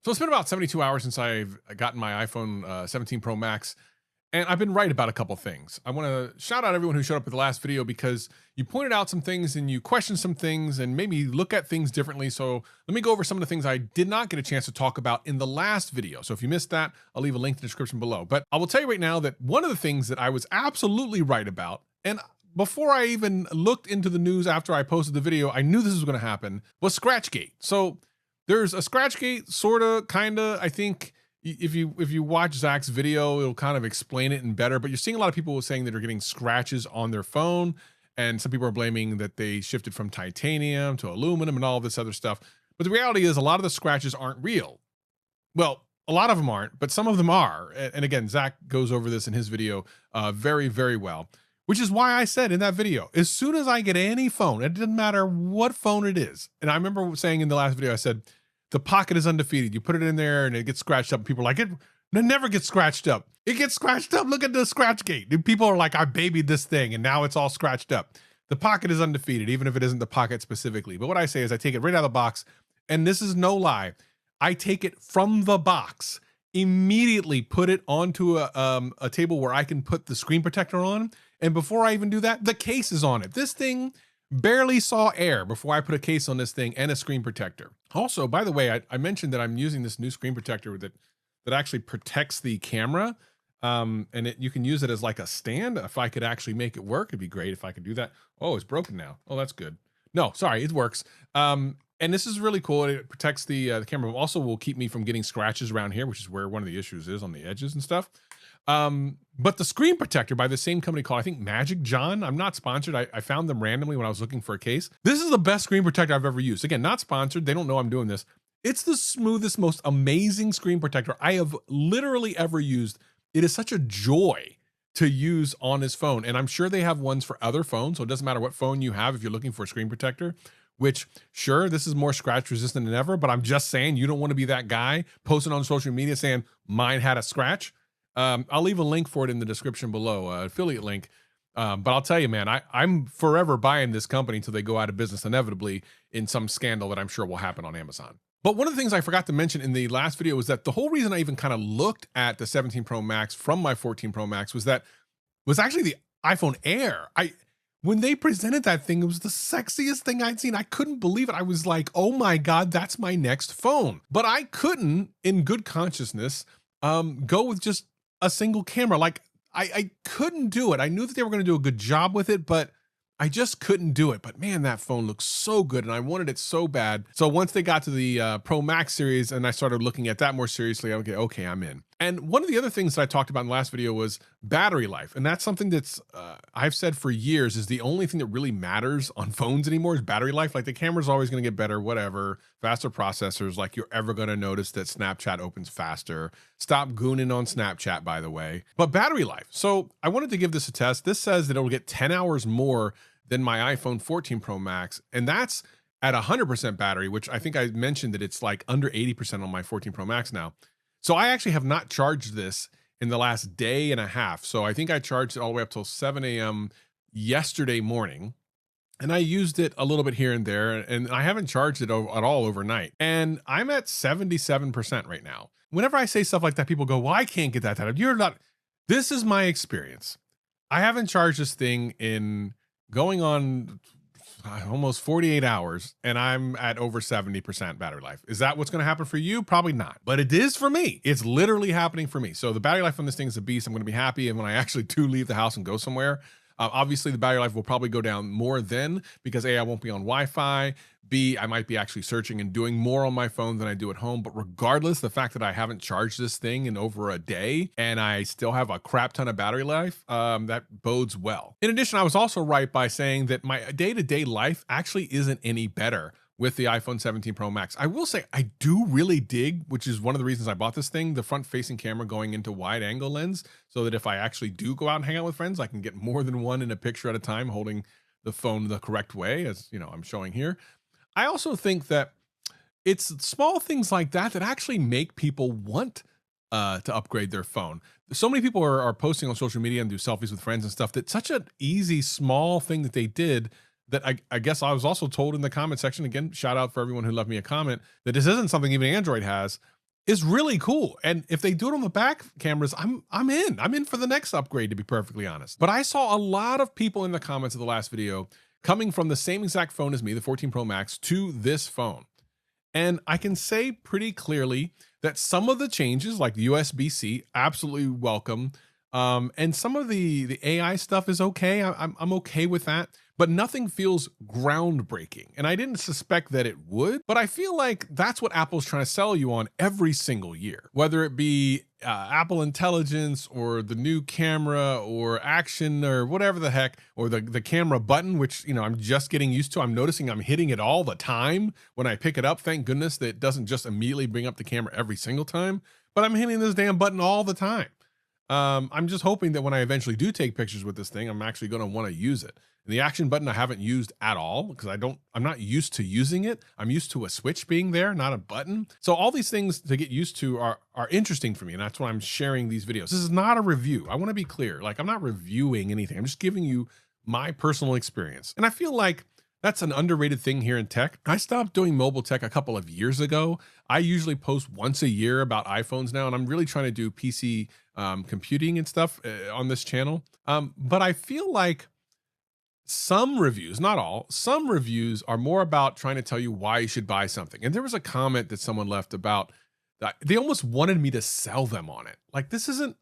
So it's been about 72 hours since I've gotten my iPhone 17 Pro Max, and I've been right about a couple things. I want to shout out everyone who showed up at the last video because you pointed out some things and you questioned some things and maybe look at things differently. So let me go over some of the things I did not get a chance to talk about in the last video. So if you missed that, I'll leave a link in the description below. But I will tell you right now that one of the things that I was absolutely right about, and before I even looked into the news after I posted the video, I knew this was going to happen, was Scratchgate. So there's a Scratchgate, sorta, kinda. I think if you watch Zach's video, it'll kind of explain it in better. But you're seeing a lot of people saying that they're getting scratches on their phone, and some people are blaming that they shifted from titanium to aluminum and all this other stuff. But the reality is, a lot of the scratches aren't real. Well, a lot of them aren't, but some of them are. And again, Zach goes over this in his video very, very well. Which is why I said in that video, as soon as I get any phone, it doesn't matter what phone it is. And I remember saying in the last video, I said, the pocket is undefeated. You put it in there and it gets scratched up. People are like, it never gets scratched up. It gets scratched up. Look at the scratch gate. And people are like, I babied this thing and now it's all scratched up. The pocket is undefeated, even if it isn't the pocket specifically. But what I say is I take it right out of the box. And this is no lie. I take it from the box, immediately put it onto a table where I can put the screen protector on. And before I even do that, the case is on it. This thing barely saw air before I put a case on this thing and a screen protector. Also, by the way, I mentioned that I'm using this new screen protector that actually protects the camera. And you can use it as like a stand. If I could actually make it work, it'd be great if I could do that. Oh, it's broken now. Oh, that's good. No, sorry, it works. And this is really cool. It protects the camera. Also will keep me from getting scratches around here, which is where one of the issues is on the edges and stuff. But the screen protector by the same company called, I think, Magic John. I'm not sponsored. I found them randomly when I was looking for a case. This is the best screen protector I've ever used. Again, not sponsored. They don't know I'm doing this. It's the smoothest, most amazing screen protector I have literally ever used. It is such a joy to use on this phone. And I'm sure they have ones for other phones. So it doesn't matter what phone you have if you're looking for a screen protector, which sure, this is more scratch resistant than ever, but I'm just saying you don't want to be that guy posting on social media saying mine had a scratch. I'll leave a link for it in the description below, affiliate link. But I'll tell you, man, I'm forever buying this company until they go out of business inevitably in some scandal that I'm sure will happen on Amazon. But one of the things I forgot to mention in the last video was that the whole reason I even kind of looked at the 17 Pro Max from my 14 Pro Max was actually the iPhone Air. When they presented that thing, it was the sexiest thing I'd seen. I couldn't believe it. I was like, oh my God, that's my next phone. But I couldn't, in good consciousness, go with just a single camera. Like I couldn't do it. I knew that they were going to do a good job with it, but I just couldn't do it. But man, that phone looks so good and I wanted it so bad. So once they got to the Pro Max series and I started looking at that more seriously, okay, I'm in. And one of the other things that I talked about in the last video was battery life. And that's something that's, I've said for years, is the only thing that really matters on phones anymore is battery life. Like the camera's always going to get better, whatever, faster processors, like you're ever going to notice that Snapchat opens faster. Stop gooning on Snapchat, by the way. But battery life. So I wanted to give this a test. This says that it'll get 10 hours more than my iPhone 14 Pro Max. And that's at 100% battery, which I think I mentioned that it's like under 80% on my 14 Pro Max now. So I actually have not charged this in the last day and a half. So I think I charged it all the way up till 7 a.m. yesterday morning. And I used it a little bit here and there, and I haven't charged it at all overnight. And I'm at 77% right now. Whenever I say stuff like that, people go, well, I can't get that. You're not. This is my experience. I haven't charged this thing in going on almost 48 hours and I'm at over 70% battery life. Is that what's going to happen for you? Probably not, but it is for me. It's literally happening for me. So the battery life on this thing is a beast. I'm going to be happy. And when I actually do leave the house and go somewhere, obviously the battery life will probably go down more then because A, I won't be on Wi-Fi. B, I might be actually searching and doing more on my phone than I do at home. But regardless, the fact that I haven't charged this thing in over a day and I still have a crap ton of battery life, that bodes well. In addition, I was also right by saying that my day-to-day life actually isn't any better with the iPhone 17 Pro Max. I will say I do really dig, which is one of the reasons I bought this thing, the front-facing camera going into wide angle lens, so that if I actually do go out and hang out with friends, I can get more than one in a picture at a time holding the phone the correct way, as you know, I'm showing here. I also think that it's small things like that that actually make people want to upgrade their phone. So many people are posting on social media and do selfies with friends and stuff. That's such an easy, small thing that they did that I guess I was also told in the comment section, again, shout out for everyone who left me a comment, that this isn't something even Android has. is really cool. And if they do it on the back cameras, I'm in. I'm in for the next upgrade, to be perfectly honest. But I saw a lot of people in the comments of the last video coming from the same exact phone as me, the 14 Pro Max, to this phone. And I can say pretty clearly that some of the changes, like USB-C, absolutely welcome. And some of the AI stuff is okay. I'm okay with that, but nothing feels groundbreaking. And I didn't suspect that it would, but I feel like that's what Apple's trying to sell you on every single year, whether it be Apple Intelligence or the new camera or action or whatever the heck, or the camera button, which, you know, I'm just getting used to. I'm noticing I'm hitting it all the time when I pick it up. Thank goodness that it doesn't just immediately bring up the camera every single time, but I'm hitting this damn button all the time. I'm just hoping that when I eventually do take pictures with this thing, I'm actually going to want to use it. And the action button I haven't used at all because I'm not used to using it. I'm used to a switch being there, not a button. So all these things to get used to are interesting for me. And that's why I'm sharing these videos. This is not a review. I want to be clear. Like, I'm not reviewing anything. I'm just giving you my personal experience. And I feel like that's an underrated thing here in tech. I stopped doing mobile tech a couple of years ago. I usually post once a year about iPhones now, and I'm really trying to do PC computing and stuff on this channel. But I feel like some reviews, not all, some reviews are more about trying to tell you why you should buy something. And there was a comment that someone left about that they almost wanted me to sell them on it. Like, this isn't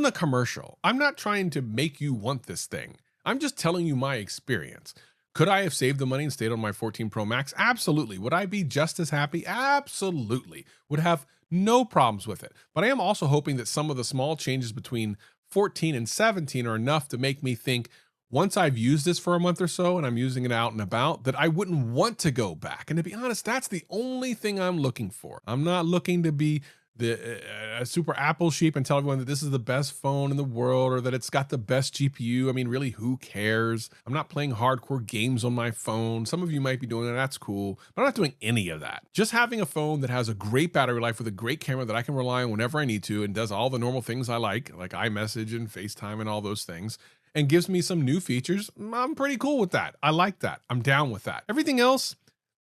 a commercial. I'm not trying to make you want this thing. I'm just telling you my experience. Could I have saved the money and stayed on my 14 Pro Max? Absolutely. Would I be just as happy? Absolutely. Would have no problems with it. But I am also hoping that some of the small changes between 14 and 17 are enough to make me think, once I've used this for a month or so and I'm using it out and about, that I wouldn't want to go back. And to be honest, that's the only thing I'm looking for. I'm not looking to be the super Apple sheep and tell everyone that this is the best phone in the world or that it's got the best GPU. I mean, really, who cares? I'm not playing hardcore games on my phone. Some of you might be doing it. That's cool. But I'm not doing any of that. Just having a phone that has a great battery life with a great camera that I can rely on whenever I need to and does all the normal things I like iMessage and FaceTime and all those things, and gives me some new features, I'm pretty cool with that. I like that. I'm down with that. Everything else,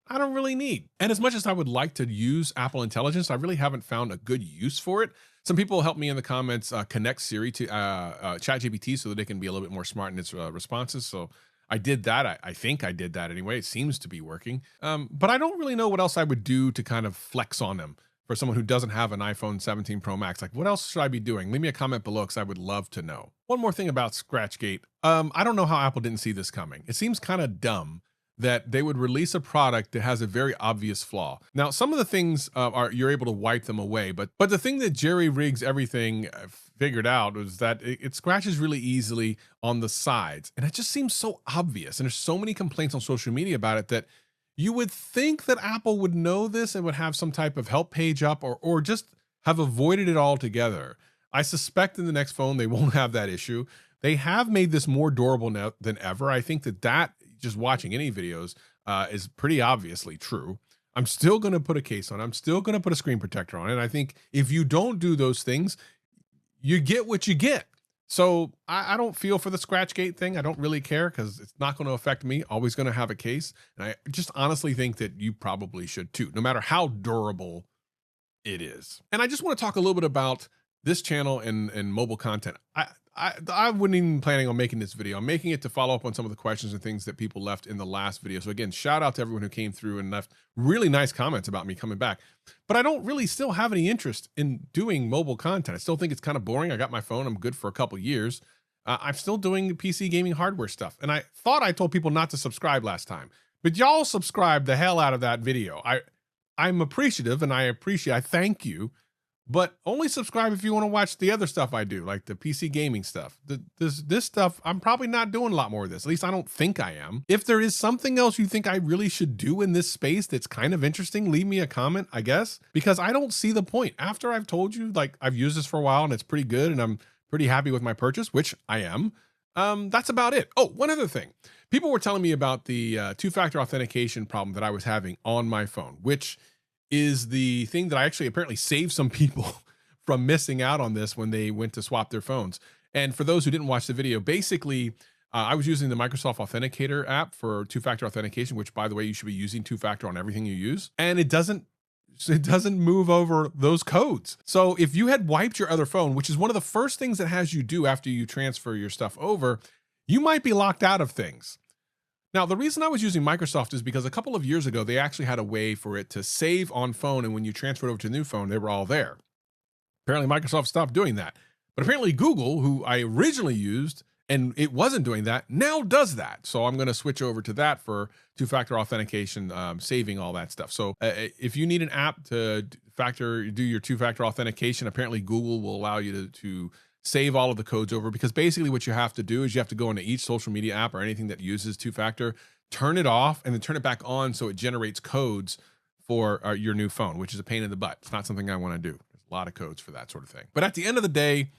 I don't really need. And as much as I would like to use Apple Intelligence, I really haven't found a good use for it. Some people help me in the comments connect Siri to ChatGPT so that it can be a little bit more smart in its responses. So I did that. I think I did that anyway. It seems to be working. But I don't really know what else I would do to kind of flex on them for someone who doesn't have an iPhone 17 Pro Max. Like, what else should I be doing? Leave me a comment below because I would love to know. One more thing about Scratchgate. I don't know how Apple didn't see this coming. It seems kind of dumb that they would release a product that has a very obvious flaw. Now, some of the things you're able to wipe them away, but the thing that Jerry Riggs everything figured out was that it scratches really easily on the sides. And it just seems so obvious. And there's so many complaints on social media about it that you would think that Apple would know this and would have some type of help page up or just have avoided it altogether. I suspect in the next phone, they won't have that issue. They have made this more durable now than ever. I think that just watching any videos is pretty obviously true. I'm still going to put a case on it. I'm still going to put a screen protector on it. And I think if you don't do those things, you get what you get. So I don't feel for the Scratchgate thing. I don't really care because it's not going to affect me. Always going to have a case. And I just honestly think that you probably should too, no matter how durable it is. And I just want to talk a little bit about this channel and mobile content. I wasn't even planning on making this video. I'm making it to follow up on some of the questions and things that people left in the last video. So again, shout out to everyone who came through and left really nice comments about me coming back. But I don't really still have any interest in doing mobile content. I still think it's kind of boring. I got my phone. I'm good for a couple years. I'm still doing PC gaming hardware stuff. And I thought I told people not to subscribe last time, but y'all subscribed the hell out of that video. I'm appreciative and I thank you. But only subscribe if you want to watch the other stuff I do, like the PC gaming stuff. This stuff, I'm probably not doing a lot more of this. At least I don't think I am. If there is something else you think I really should do in this space that's kind of interesting, leave me a comment, I guess, because I don't see the point. After I've told you, like, I've used this for a while and it's pretty good and I'm pretty happy with my purchase, which I am. That's about it. Oh, one other thing. People were telling me about the two-factor authentication problem that I was having on my phone, which is the thing that I actually apparently saved some people from missing out on this when they went to swap their phones. And for those who didn't watch the video, basically, I was using the Microsoft Authenticator app for two-factor authentication, which, by the way, you should be using two-factor on everything you use. And it doesn't so it doesn't move over those codes. So if you had wiped your other phone, which is one of the first things that has you do after you transfer your stuff over, you might be locked out of things. Now, the reason I was using Microsoft is because a couple of years ago, they actually had a way for it to save on phone. And when you transferred over to a new phone, they were all there. Apparently, Microsoft stopped doing that. But apparently, Google, who I originally used, and it wasn't doing that, now does that. So I'm going to switch over to that for two-factor authentication, saving all that stuff. So if you need an app to do your two-factor authentication, apparently Google will allow you to save all of the codes over, because basically what you have to do is you have to go into each social media app or anything that uses two-factor, turn it off, and then turn it back on so it generates codes for your new phone, which is a pain in the butt. It's not something I want to do. There's a lot of codes for that sort of thing. But at the end of the day,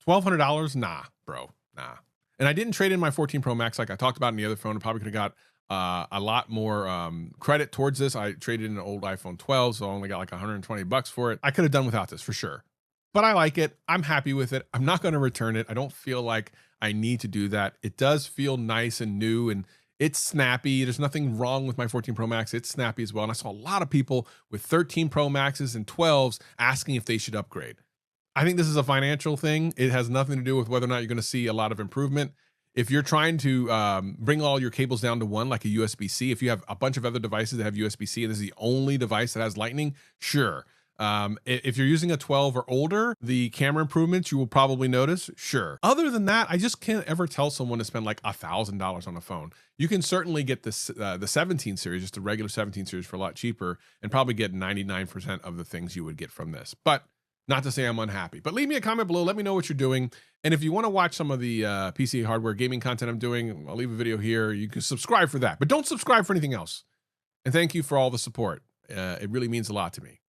$1,200, nah, bro, nah. And I didn't trade in my 14 Pro Max like I talked about in the other phone. I probably could have got a lot more credit towards this. I traded in an old iPhone 12, so I only got like 120 bucks for it. I could have done without this for sure. But I like it. I'm happy with it. I'm not going to return it. I don't feel like I need to do that. It does feel nice and new, and it's snappy. There's nothing wrong with my 14 Pro Max. It's snappy as well. And I saw a lot of people with 13 Pro Maxes and 12s asking if they should upgrade. I think this is a financial thing. It has nothing to do with whether or not you're going to see a lot of improvement. If you're trying to bring all your cables down to one, like a USB-C, if you have a bunch of other devices that have USB-C and this is the only device that has Lightning, sure. If you're using a 12 or older, the camera improvements you will probably notice, sure. Other than that, I just can't ever tell someone to spend like $1,000 on a phone. You can certainly get this the 17 series, just the regular 17 series, for a lot cheaper, and probably get 99% of the things you would get from this. But not to say I'm unhappy. But leave me a comment below. Let me know what you're doing. And if you want to watch some of the PC hardware gaming content I'm doing, I'll leave a video here. You can subscribe for that, but don't subscribe for anything else. And thank you for all the support. It really means a lot to me.